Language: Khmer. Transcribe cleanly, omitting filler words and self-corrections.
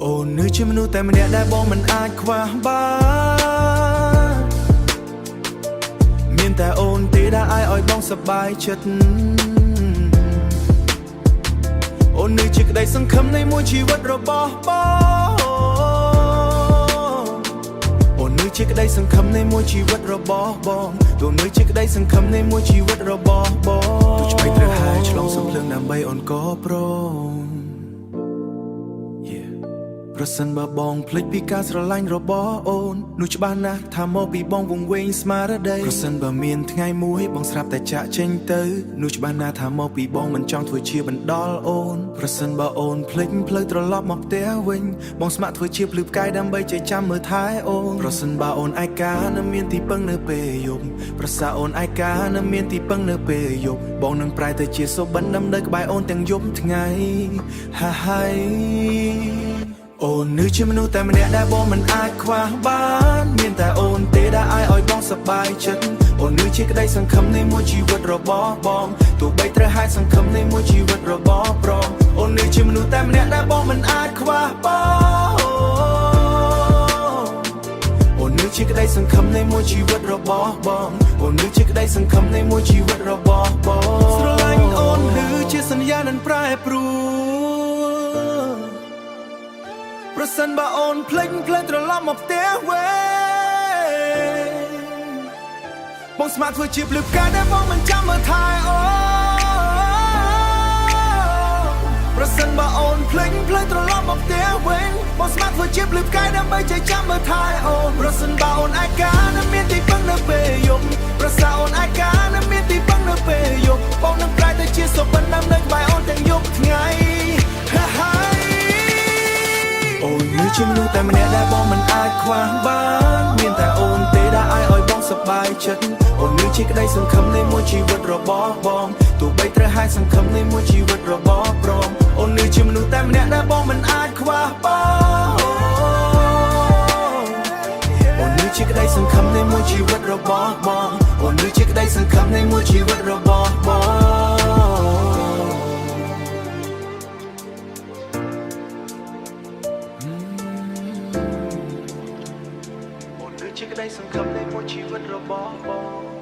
អូននៅជាមនុស្សតែម្នាក់ដែលបងមិនអាចខ្វះបានមានតែអូនទេដែលឲ្យបងសប្បាយចិត្តអូននៅជាក្តីសង្ឃឹមនៃមួយជីវិតរបស់បងអូននៅជាក្តីសង្ឃឹមនៃមួយជីវិតរបស់បងអូននៅជាក្តីសង្ឃឹមនៃមួយជីវិតរបស់បងទោះឆ្វេងត្រូវហើយឆ្លងសំភ្លើងដើម្បីអូនក៏ព្រមប្រសិនបើបងភ្លេចពីការស្រឡាញ់របស់អូននោះច្បាស់ណាស់ថាមកពីបងវង្វេងស្មារតីប្រសិនបើមានថ្ងៃមួយបងស្រាប់តែចាក់ចេញទៅនោះច្បាស់ណាស់ថាមកពីបងមិនចង់ធ្វើជាបណ្ដាលអូនប្រសិនបើអូនភ្លេចផ្លូវត្រឡប់មកផ្ទះវិញបងស្ម័គ្រធ្វើជាភ្លឺផ្កាយដើម្បីចេះចាំមើលថែអូនប្រសិនបើអូនឯកានៅមានទីពឹងនៅពេលយប់ប្រសាអូនឯកានៅមានទីពឹងនៅពេលយប់បងនឹងប្រែទៅជាសុបិនដើម្បីក្បែរអូនទាំងយប់ថ្ងៃហើយអូននៅជាមនុស្សតែម្នាក់ដែលបងមិនអាចខ្វះបានមានតែអូនទេដែលឲ្យបងសប្បាយចិត្តអូននៅជាក្តីសង្ឃឹមនៃមួយជីវិតរបស់បងទោះបីត្រូវហេតុសង្ឃឹមនៃមួយជីវិតរបស់ប្រងអូននៅជាមនុស្សតែម្នាក់ដែលបងមិនអាចខ្វះបងអូននៅជាក្តីសង្ឃឹមនៃមួយជីវិតរបស់បងអូននៅជាក្តីសង្ឃឹមនៃមួយជីវិតរបស់បងស្រឡាញ់អូនគឺជាសន្យានឹងប្រែប្រួលប្រសិនបើអូនភ្លេចត្រឡប់មកផ្ទះវិញបងស្ម័គ្រធ្វើជាភ្លឺផ្កាយដែលបងមិនចាំមើលថែអូប្រសិនបើអូនភ្លេចត្រឡប់មកផ្ទះវិញបងស្ម័គ្រធ្វើជាភ្លឺផ្កាយដើម្បីចេះចាំមើលថែអូប្រសិនបើអូនឯកានៅមានទីពឹងនៅពេលយប់ប្រសាអូនឯកានៅមានទីពឹងនៅពេលយប់បងនឹងប្រែទៅជាសុបិនដើម្បីក្បែរអូនទាំងយប់ថ្ងៃអូននៅជាមនុស្សតែម្នាក់ដែលបងមិនអាចខ្វះបានមានតែអូនទេដែលឲ្យបងសប្បាយចិត្តអូននៅជាក្តីសង្ឃឹមនៃមួយជីវិតរបស់បងទោះបីត្រូវហេតុសង្ឃឹមនៃមួយជីវិតរបស់ព្រមអូននៅជាមនុស្សតែម្នាក់ដែលបងមិនអាចខ្វះបងអូននៅជាក្តីសង្ឃឹមនៃមួយជីវិតរបស់បងអូននៅជាក្តីសង្ឃឹមនៃមួយជីវិតរបស់បងជាក្តីសង្ឃឹមនៃមួយជីវិតរបស់បង